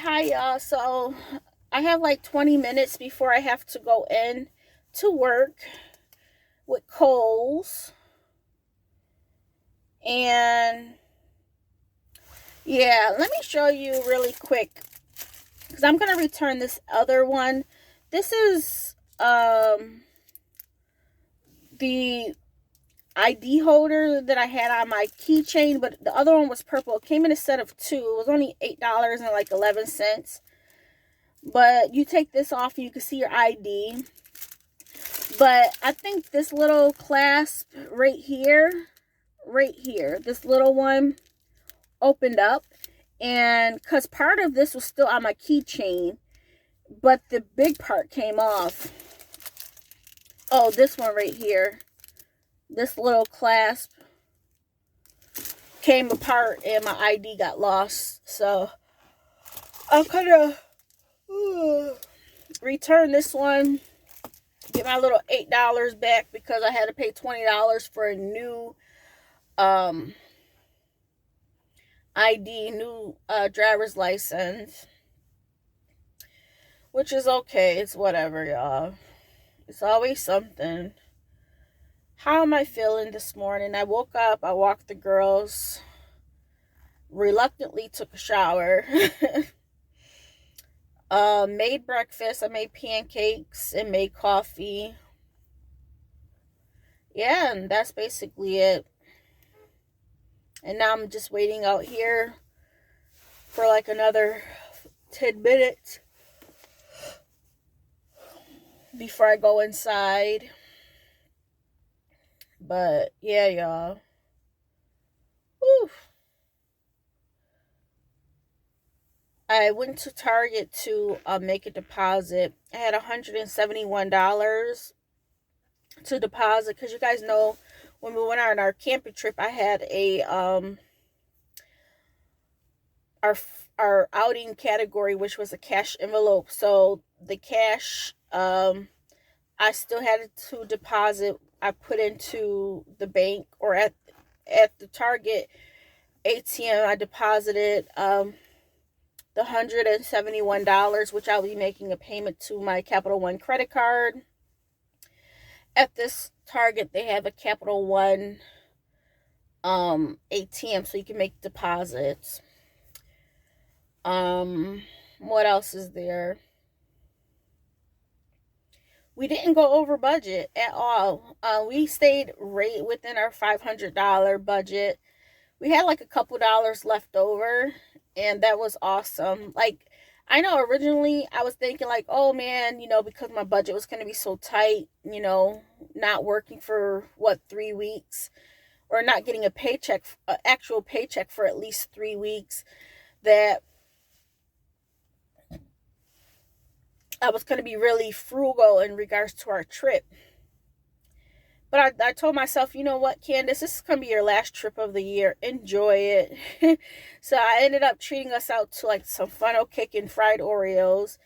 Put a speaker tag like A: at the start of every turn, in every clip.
A: Hi y'all. So I have like 20 minutes before I have to go in to work with Kohls. And yeah, let me show you really quick because I'm going to return this other one. This is the ID holder that I had on my keychain, but the other one was purple. It came in a set of two. It was only $8.11. But you take this off and you can see your ID. But I think this little clasp right here, this little one opened up. And because part of this was still on my keychain, but the big part came off. Oh, this one right here. This little clasp came apart and my ID got lost. So I'll kind of return this one. Get my little $8 back because I had to pay $20 for a new ID, new driver's license, which is okay. It's whatever, y'all. It's always something. How am I feeling this morning? I woke up, I walked the girls, reluctantly took a shower, made breakfast. I made pancakes and made coffee. Yeah, and that's basically it. And now I'm just waiting out here for like another 10 minutes before I go inside. But yeah, y'all. Whew. I went to Target to make a deposit. I had $171 to deposit because you guys know when we went on our camping trip, I had a our outing category, which was a cash envelope. So the cash I still had to deposit. I put into the bank or at the Target ATM. I deposited the $171, which I'll be making a payment to my Capital One credit card. At this Target, they have a Capital One ATM, so you can make deposits. What else is there? We didn't go over budget at all. We stayed right within our $500 budget. We had like a couple dollars left over, and that was awesome. Like, I know originally I was thinking like, oh man, because my budget was going to be so tight, not working for 3 weeks or not getting a paycheck, an actual paycheck for at least 3 weeks, that I was going to be really frugal in regards to our trip. But I told myself, you know what, Candace, this is going to be your last trip of the year. Enjoy it. So I ended up treating us out to like some funnel cake and fried Oreos.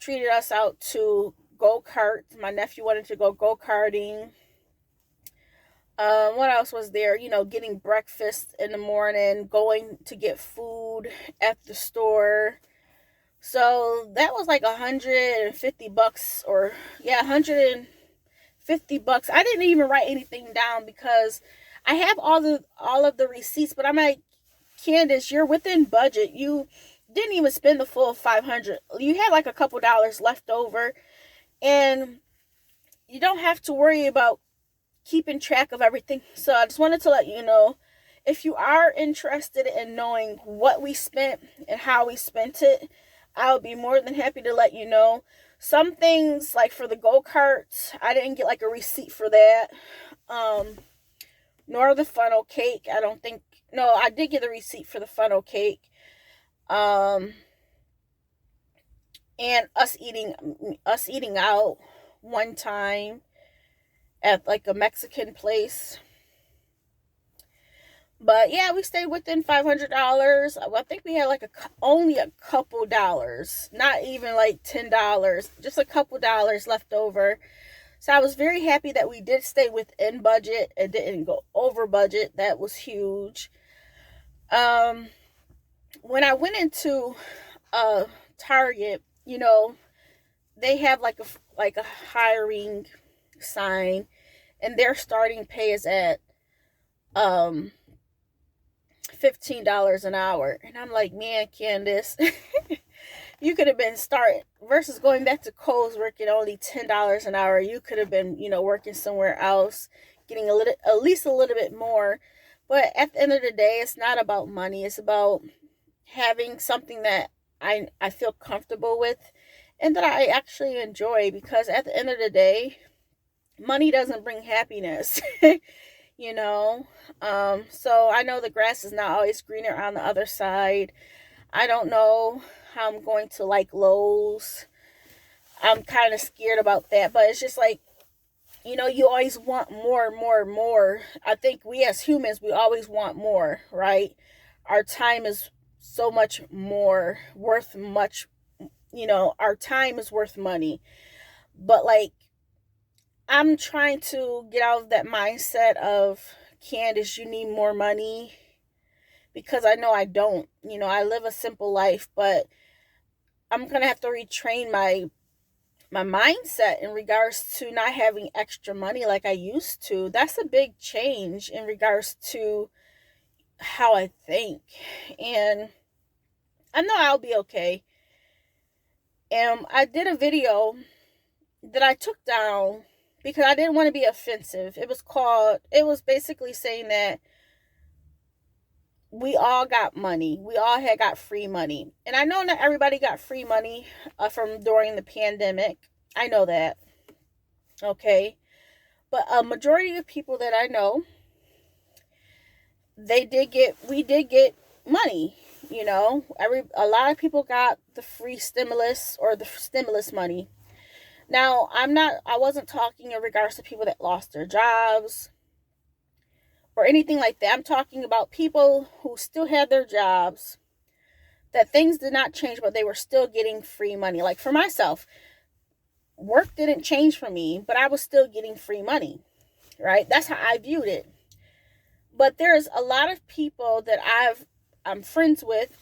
A: Treated us out to go-karts. My nephew wanted to go go-karting. What else was there? Getting breakfast in the morning, going to get food at the store. So that was like $150 or $150. I didn't even write anything down because I have all of the receipts, but I'm like, Candace, you're within budget. You didn't even spend the full $500. You had like a couple dollars left over, and you don't have to worry about keeping track of everything. So I just wanted to let you know, if you are interested in knowing what we spent and how we spent it, I'll be more than happy to let you know. Some things, like for the go-karts, I didn't get like a receipt for that. Nor the funnel cake. I don't think. No, I did get a receipt for the funnel cake. And us eating out one time at like a Mexican place. But yeah, we stayed within $500. I think we had like only a couple dollars, not even like $10, just a couple dollars left over. So I was very happy that we did stay within budget and didn't go over budget. That was huge. When I went into Target, they have like a hiring sign, and their starting pay is at um $15 an hour. And I'm like, man, Candace, you could have been starting versus going back to Kohls working only $10 an hour. You could have been, working somewhere else, getting at least a little bit more. But at the end of the day, it's not about money. It's about having something that I feel comfortable with and that I actually enjoy, because at the end of the day, money doesn't bring happiness. you know. So I know the grass is not always greener on the other side. I don't know how I'm going to like Lowe's. I'm kind of scared about that, but it's just like, you always want more, more, more. I think we as humans, we always want more, right? Our time is so much more worth much, our time is worth money. But like, I'm trying to get out of that mindset of, Candace, you need more money, because I know I don't. I live a simple life, but I'm going to have to retrain my mindset in regards to not having extra money like I used to. That's a big change in regards to how I think. And I know I'll be okay. And I did a video that I took down because I didn't want to be offensive. It was basically saying that we all got money. We all had got free money. And I know not everybody got free money from during the pandemic. I know that. Okay. But a majority of people that I know, we did get money. A lot of people got the free stimulus or the stimulus money. Now, I wasn't talking in regards to people that lost their jobs or anything like that. I'm talking about people who still had their jobs, that things did not change, but they were still getting free money. Like for myself, work didn't change for me, but I was still getting free money, right? That's how I viewed it. But there's a lot of people that I'm friends with.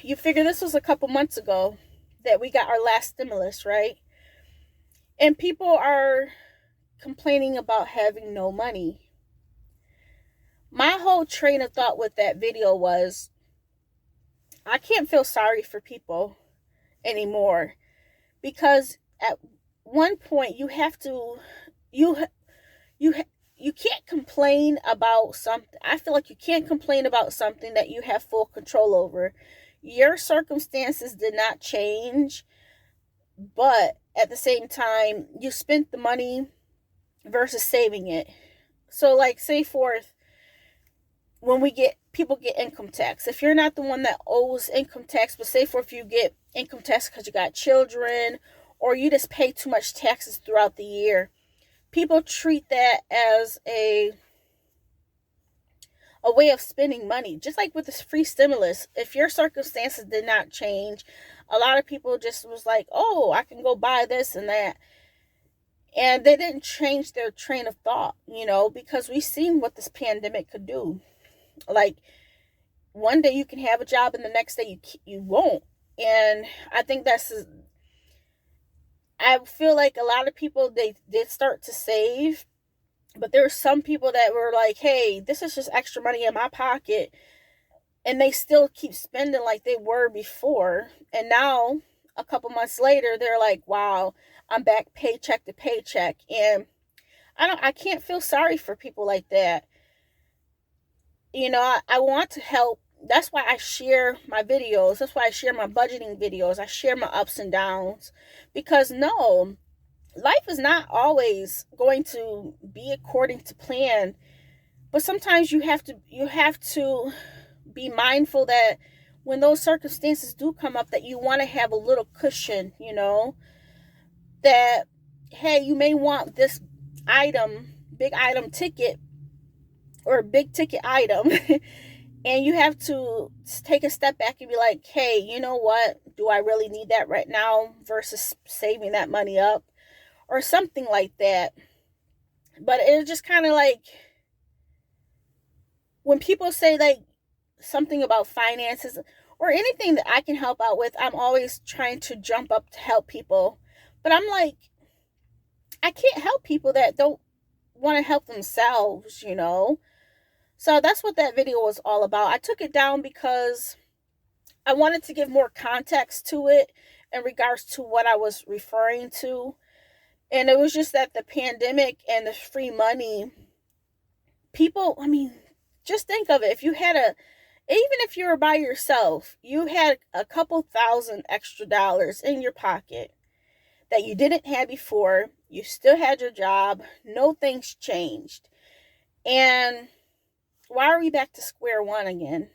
A: You figure this was a couple months ago that we got our last stimulus, right? And people are complaining about having no money. My whole train of thought with that video was, I can't feel sorry for people anymore, because at one point you have to you can't complain about something. I feel like you can't complain about something that you have full control over. Your circumstances did not change, but at the same time, you spent the money versus saving it. So like, say forth, when people get income tax, if you're not the one that owes income tax, but say forth you get income tax because you got children, or you just pay too much taxes throughout the year, people treat that as a way of spending money. Just like with this free stimulus, if your circumstances did not change, a lot of people just was like, oh, I can go buy this and that. And they didn't change their train of thought, because we've seen what this pandemic could do. Like, one day you can have a job and the next day you won't. And I think I feel like a lot of people, they did start to save, but there were some people that were like, hey, this is just extra money in my pocket, and they still keep spending like they were before. And now, a couple months later, they're like, wow, I'm back paycheck to paycheck. And I can't feel sorry for people like that. I want to help. That's why I share my videos. That's why I share my budgeting videos. I share my ups and downs, because no, life is not always going to be according to plan. But sometimes you have to be mindful that when those circumstances do come up, that you want to have a little cushion, that, hey, you may want this big item ticket, or a big ticket item, and you have to take a step back and be like, hey, you know what? Do I really need that right now versus saving that money up or something like that? But it's just kind of like, when people say like something about finances, or anything that I can help out with, I'm always trying to jump up to help people. But I'm like, I can't help people that don't want to help themselves, you know? So that's what that video was all about. I took it down because I wanted to give more context to it in regards to what I was referring to. And it was just that the pandemic and the free money, people, I mean, just think of it. If you had even if you were by yourself, you had a couple thousand extra dollars in your pocket that you didn't have before. You still had your job. No things changed. And why are we back to square one again?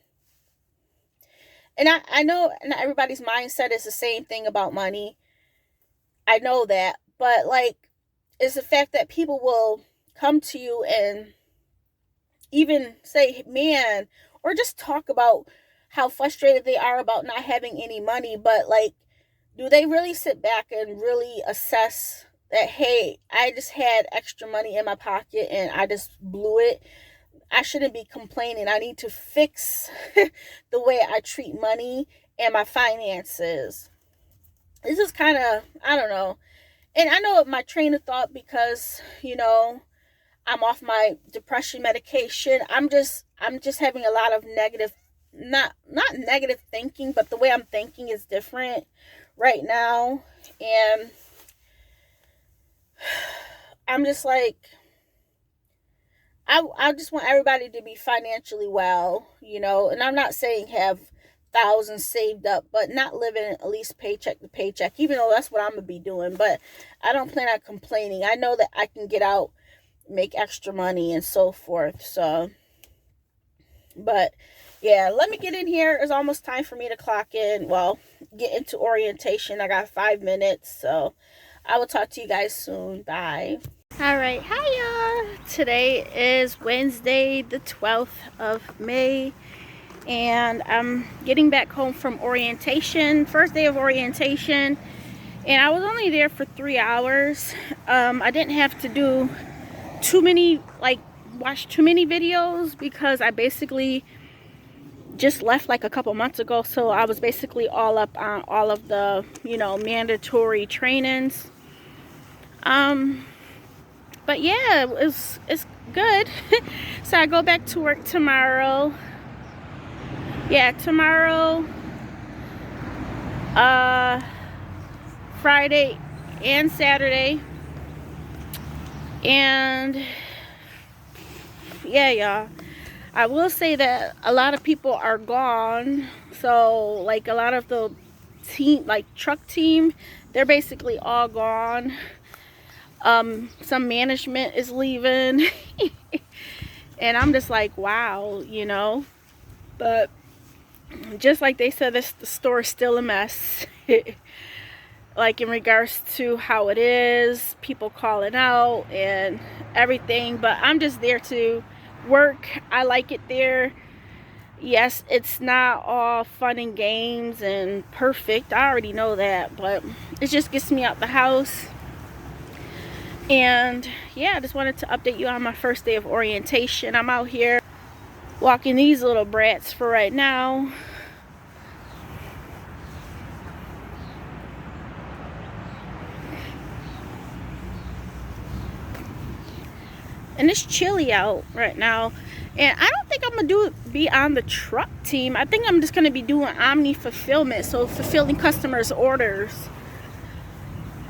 A: And I know not everybody's mindset is the same thing about money. I know that. But, like, it's the fact that people will come to you and even say, man, or just talk about how frustrated they are about not having any money. But, like, do they really sit back and really assess that, hey, I just had extra money in my pocket and I just blew it? I shouldn't be complaining. I need to fix the way I treat money and my finances. This is kind of, I don't know. And I know my train of thought, because, you know, I'm off my depression medication. I'm just having a lot of negative, not negative thinking, but the way I'm thinking is different right now. And I'm just like, I just want everybody to be financially well, you know, and I'm not saying have thousands saved up, but not living at least paycheck to paycheck, even though that's what I'm going to be doing. But I don't plan on complaining. I know that I can get out, make extra money and so forth. So, but yeah, let me get in here. It's almost time for me to clock in. Well, get into orientation. I got 5 minutes. So I will talk to you guys soon. Bye. All right, hi y'all. Today is Wednesday, the 12th of May, and I'm getting back home from orientation, first day of orientation, and I was only there for 3 hours. I didn't have to do too many, watch too many videos, because I basically just left like a couple months ago, so I was basically all up on all of the, you know, mandatory trainings. But yeah, it's good. So I go back to work tomorrow. Yeah, tomorrow, Friday and Saturday. And yeah, y'all, I will say that a lot of people are gone. So, like, a lot of the team, like truck team, they're basically all gone. Some management is leaving. And I'm just like, wow, you know. But just like they said, the store is still a mess. Like, in regards to how it is, people calling out and everything. But I'm just there to work. I like it there. Yes, it's not all fun and games and perfect. I already know that. But it just gets me out the house. And yeah, I just wanted to update you on my first day of orientation. I'm out here walking these little brats for right now. And it's chilly out right now. And I don't think I'm gonna be on the truck team. I think I'm just gonna be doing omni fulfillment, so fulfilling customers' orders.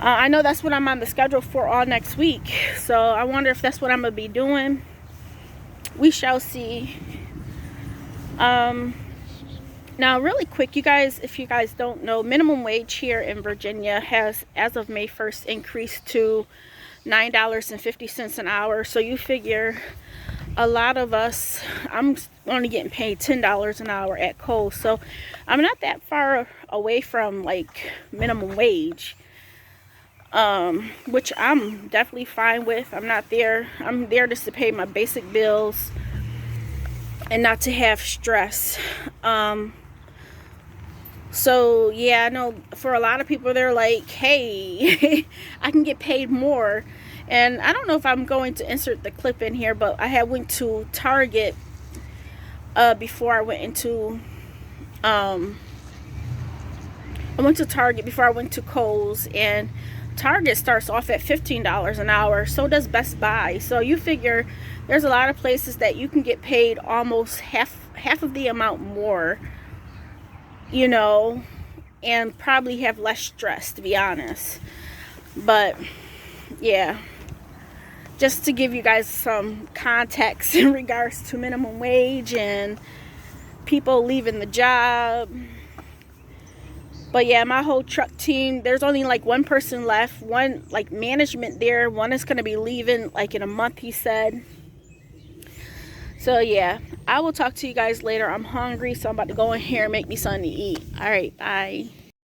A: I know that's what I'm on the schedule for all next week. So I wonder if that's what I'm going to be doing. We shall see. Now, really quick, you guys, if you guys don't know, minimum wage here in Virginia has, as of May 1st, increased to $9.50 an hour. So you figure a lot of us, I'm only getting paid $10 an hour at Kohls. So I'm not that far away from, like, minimum wage. Which I'm definitely fine with. I'm not there. I'm there just to pay my basic bills and not to have stress. So yeah, I know for a lot of people, they're like, hey, I can get paid more. And I don't know if I'm going to insert the clip in here, but I had went to Target before I went into I went to Target before I went to Kohls, and Target starts off at $15 an hour. So does Best Buy. So you figure there's a lot of places that you can get paid almost half of the amount more, you know, and probably have less stress, to be honest. But yeah, just to give you guys some context in regards to minimum wage and people leaving the job. But yeah, my whole truck team, there's only like one person left, one like management there. One is going to be leaving like in a month, he said. So yeah, I will talk to you guys later. I'm hungry, so I'm about to go in here and make me something to eat. All right, bye.